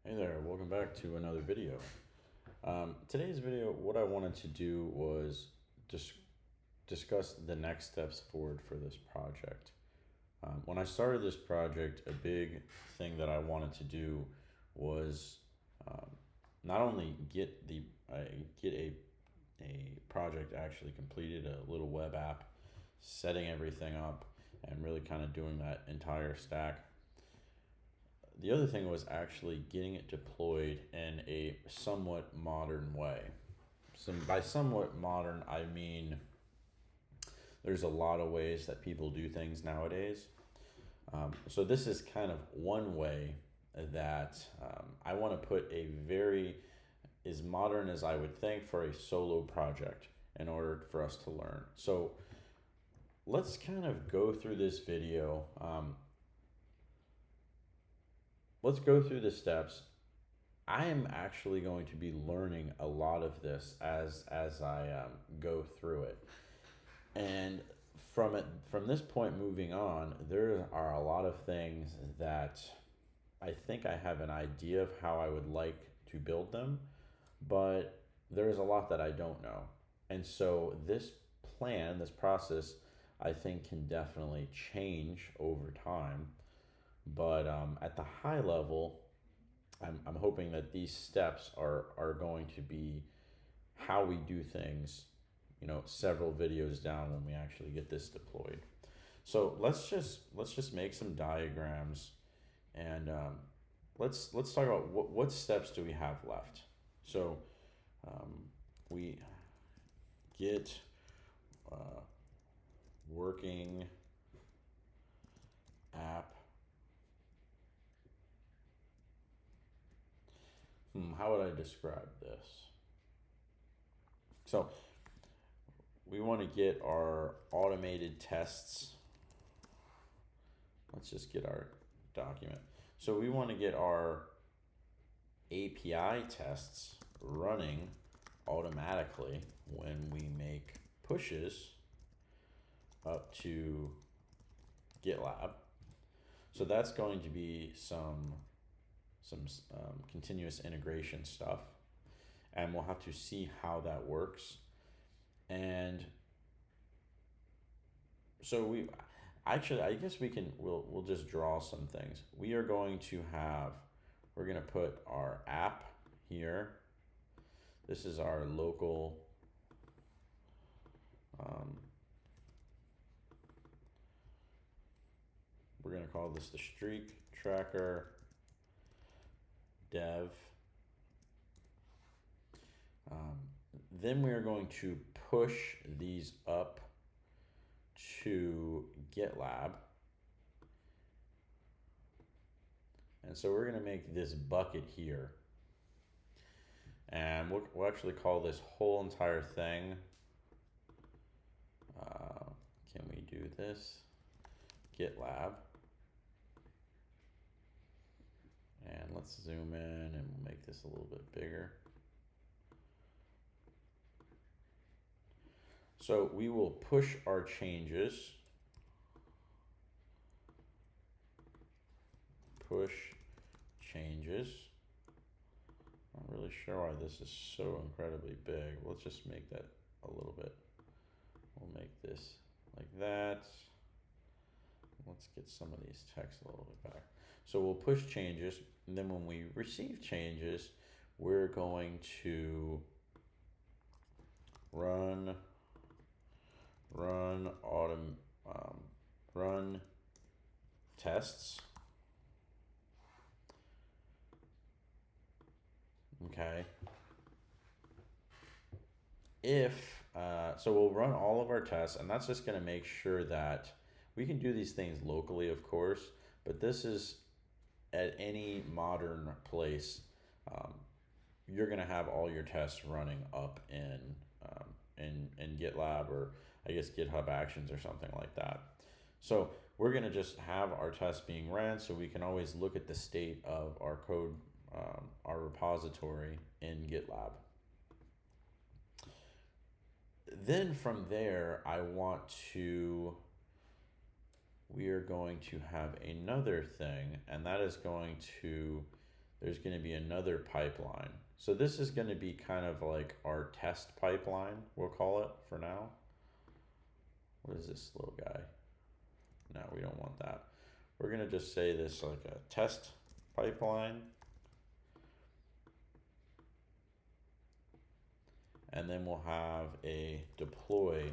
Hey there, welcome back to another video. Today's video, what I wanted to do was just discuss the next steps forward for this project. When I started this project, a big thing that I wanted to do was um, not only get a project actually completed, a little web app, setting everything up, and really kind of doing that entire stack. The other thing was actually getting it deployed in a somewhat modern way. By somewhat modern, I mean there's a lot of ways that people do things nowadays. So this is kind of one way that I want to put a very as modern as I would think for a solo project in order for us to learn. So let's kind of go through this video. Let's go through the steps. I am actually going to be learning a lot of this as I go through it, and from this point moving on, there are a lot of things that I think I have an idea of how I would like to build them, but there's a lot that I don't know, and so this process, I think can definitely change over time. But at the high level, I'm hoping that these steps are going to be how we do things, several videos down when we actually get this deployed. So let's just make some diagrams, and let's talk about what steps do we have left. So um, we get uh, working app. How would I describe this? So we want to get our automated tests. Let's just get our document. So we want to get our API tests running automatically when we make pushes up to GitLab. So that's going to be some continuous integration stuff, and we'll have to see how that works. And so I guess we'll just draw some things. We're going to put our app here. This is our local we're going to call this the streak tracker dev. Then we are going to push these up to GitLab. And so we're going to make this bucket here. And we'll actually call this whole entire thing. Can we do this? GitLab. And let's zoom in and make this a little bit bigger. So we will push our changes. Push changes. I'm not really sure why this is so incredibly big. Let's just make that a little bit. We'll make this like that. Let's get some of these texts a little bit better. So we'll push changes, and then when we receive changes, we're going to run tests. Okay. So we'll run all of our tests, and that's just going to make sure that we can do these things locally, of course, but this is at any modern place. You're going to have all your tests running up in GitLab, or I guess GitHub Actions or something like that. So we're going to just have our tests being ran, so we can always look at the state of our code, our repository in GitLab. Then from there, we are going to have another thing, and that is going to there's going to be another pipeline. So this is going to be kind of like our test pipeline, we'll call it for now. What is this little guy? No, we don't want that. We're going to just say this like a test pipeline. And then we'll have a deploy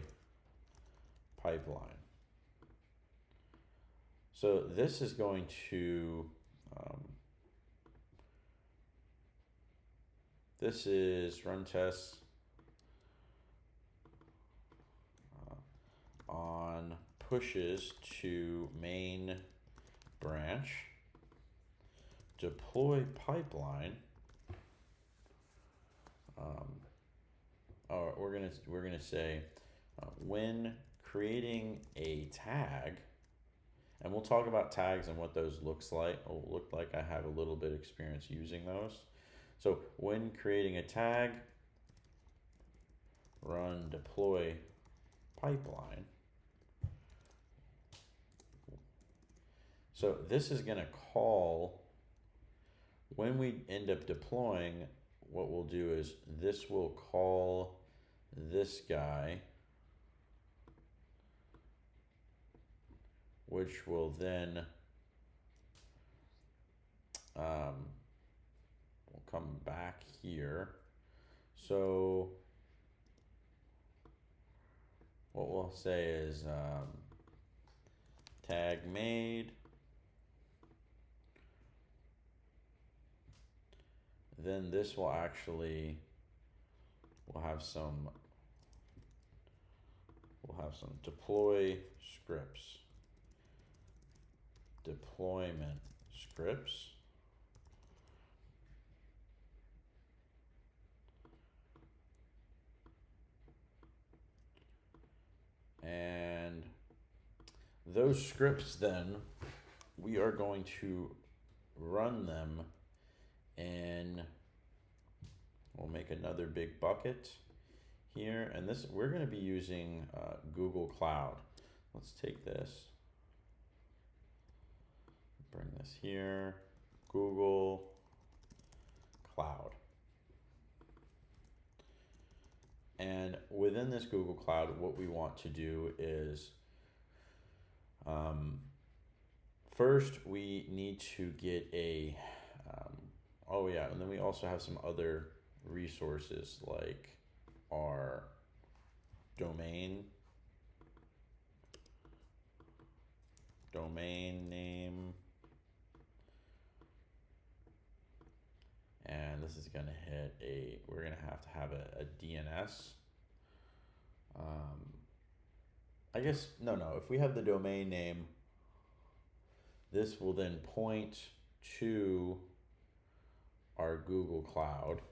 pipeline. So this is going to, this is run tests on pushes to main branch, deploy pipeline. Or we're gonna say when creating a tag, and we'll talk about tags and what those look like. I have a little bit of experience using those. So when creating a tag, run deploy pipeline. So this is gonna call, when we end up deploying, what we'll do is this will call this guy, which will then we'll come back here. So what we'll say is tag made, then this will actually, we'll have some deploy scripts, deployment scripts. And those scripts, then we are going to run them, and we'll make another big bucket here. And this, we're going to be using Google Cloud. Let's take this, bring this here, Google Cloud. And within this Google Cloud, what we want to do is, first we need to get a, oh yeah, and then we also have some other resources like our domain name, and this is going to hit a, we're going to have a DNS. I guess, no, if we have the domain name, this will then point to our Google Cloud.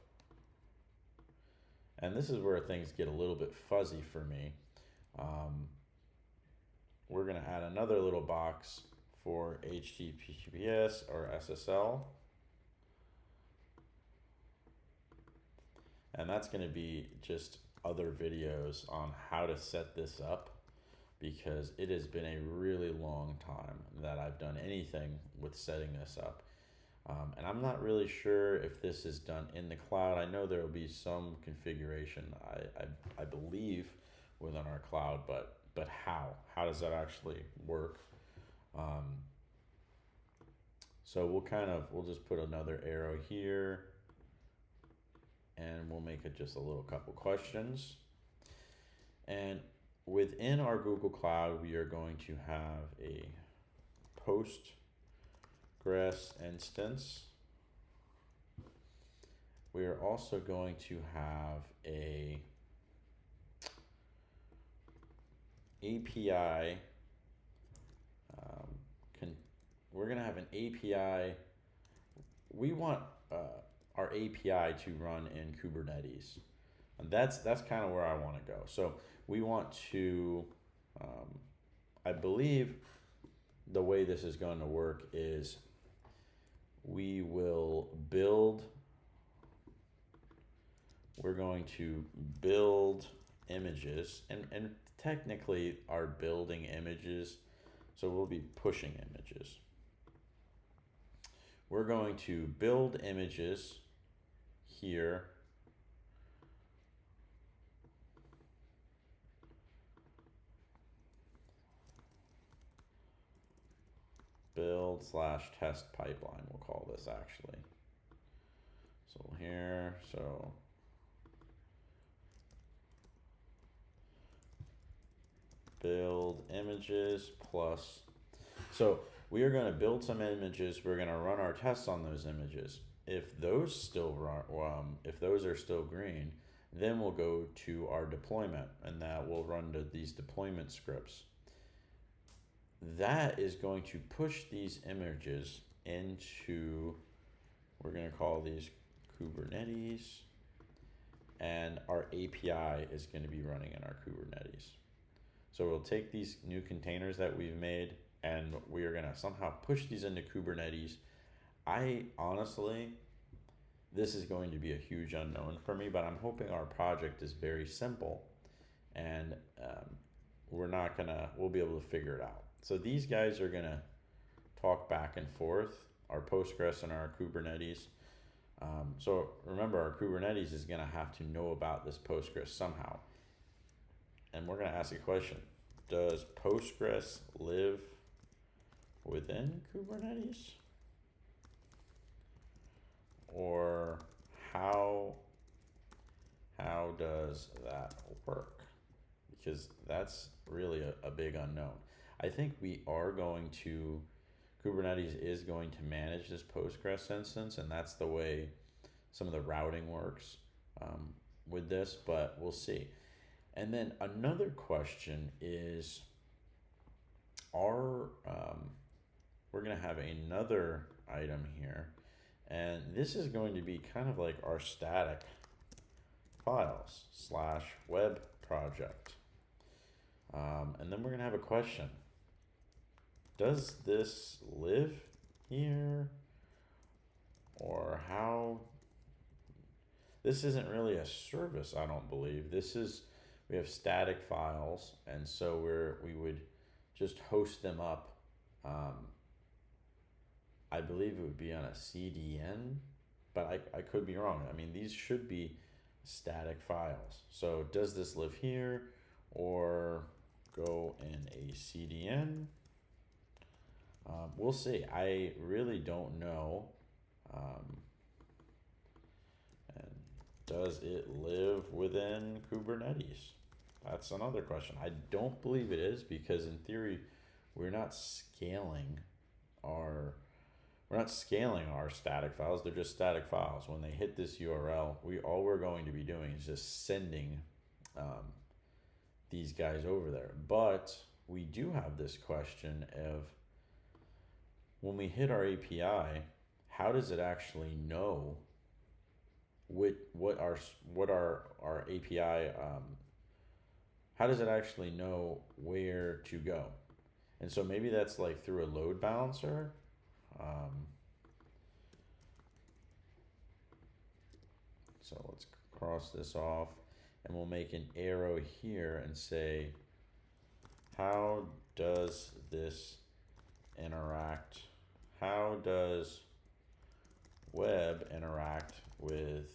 And this is where things get a little bit fuzzy for me. We're going to add another little box for HTTPS or SSL. And that's going to be just other videos on how to set this up, because it has been a really long time that I've done anything with setting this up. And I'm not really sure if this is done in the cloud. I know there will be some configuration, I believe, within our cloud, but how does that actually work? So we'll just put another arrow here, and we'll make it just a little couple questions. And within our Google Cloud, we are going to have a Postgres instance. We are also going to have a API. We're going to have an API. We want our API to run in Kubernetes, and that's kind of where I want to go. So we want to, I believe the way this is going to work is we're going to build images, and technically are building images, so we'll be pushing images. we're going to build images here. Build slash test pipeline, we'll call this actually. So here, so build images plus, so we are going to build some images. We're going to run our tests on those images. If those still run, if those are still green, then we'll go to our deployment, and that will run to these deployment scripts. That is going to push these images into, we're going to call these Kubernetes, and our API is going to be running in our Kubernetes. So we'll take these new containers that we've made, and we are going to somehow push these into Kubernetes. I honestly, this is going to be a huge unknown for me, but I'm hoping our project is very simple, and we'll be able to figure it out. So these guys are going to talk back and forth, our Postgres and our Kubernetes. So remember, our Kubernetes is going to have to know about this Postgres somehow. And we're going to ask a question. Does Postgres live within Kubernetes? Or how does that work? Because that's really a big unknown. I think Kubernetes is going to manage this Postgres instance, and that's the way some of the routing works with this, but we'll see. And then another question is, we're going to have another item here, and this is going to be kind of like our static files / web project. And then we're going to have a question. Does this live here? Or how? This isn't really a service, I don't believe. We have static files, and so we would just host them up. I believe it would be on a CDN, but I could be wrong. I mean, these should be static files. So does this live here or go in a CDN? We'll see. I really don't know. And does it live within Kubernetes? That's another question. I don't believe it is, because in theory, we're not scaling our static files. They're just static files. When they hit this URL, all we're going to be doing is just sending these guys over there. But we do have this question of, when we hit our API, how does it actually know what our API, how does it actually know where to go? And so maybe that's like through a load balancer. So let's cross this off, and we'll make an arrow here and say, how does this interact? How does web interact with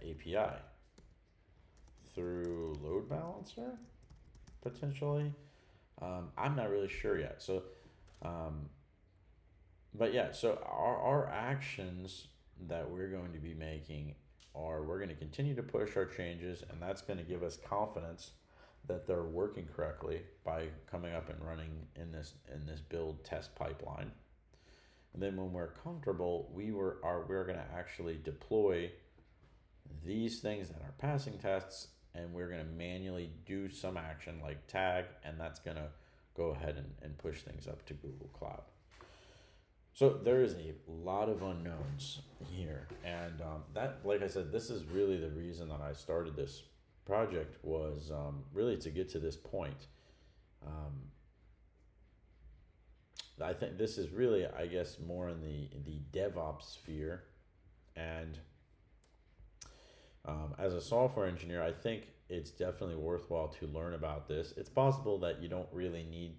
API? Through load balancer, potentially. I'm not really sure yet. So, but yeah, so our actions that we're going to be making are, we're going to continue to push our changes, and that's going to give us confidence that they're working correctly by coming up and running in this build test pipeline. And then when we're comfortable, we're going to actually deploy these things that are passing tests, and we're going to manually do some action like tag, and that's going to go ahead and push things up to Google Cloud. So there is a lot of unknowns here, and that, like I said, this is really the reason that I started this project, was really to get to this point. I think this is really, I guess, more in the DevOps sphere, and as a software engineer, I think it's definitely worthwhile to learn about this. It's possible that you don't really need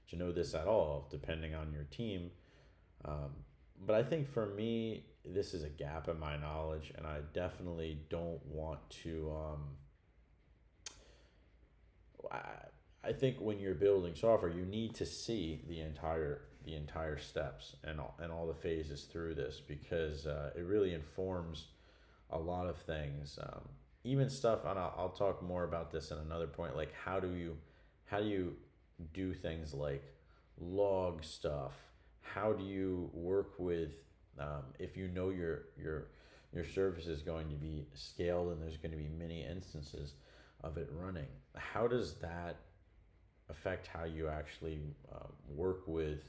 to know this at all, depending on your team. but I think for me, this is a gap in my knowledge, and I definitely don't want to. I think when you're building software, you need to see the entire steps and all the phases through this, because it really informs a lot of things. Even stuff, and I'll talk more about this in another point. Like how do you do things like log stuff? How do you work with if you know your service is going to be scaled and there's going to be many instances of it running? How does that affect how you actually work with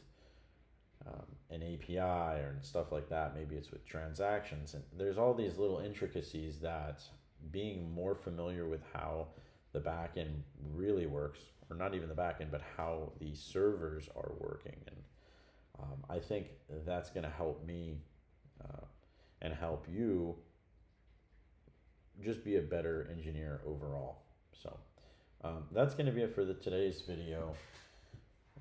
an API or stuff like that? Maybe it's with transactions, and there's all these little intricacies that being more familiar with how the backend really works, or not even the backend, but how the servers are working. And I think that's going to help me uh, and help you just be a better engineer overall. So that's going to be it for today's video.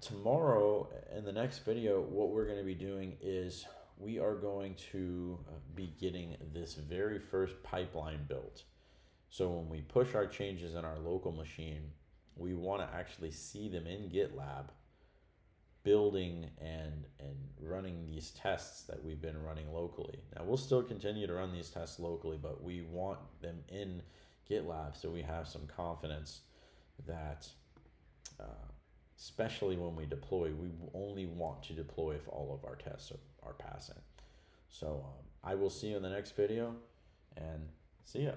Tomorrow, in the next video, what we're going to be doing is we are going to be getting this very first pipeline built. So when we push our changes in our local machine, we want to actually see them in GitLab building and running these tests that we've been running locally. Now we'll still continue to run these tests locally, but we want them in GitLab so we have some confidence that especially when we deploy, we only want to deploy if all of our tests are passing. So I will see you in the next video, and see ya.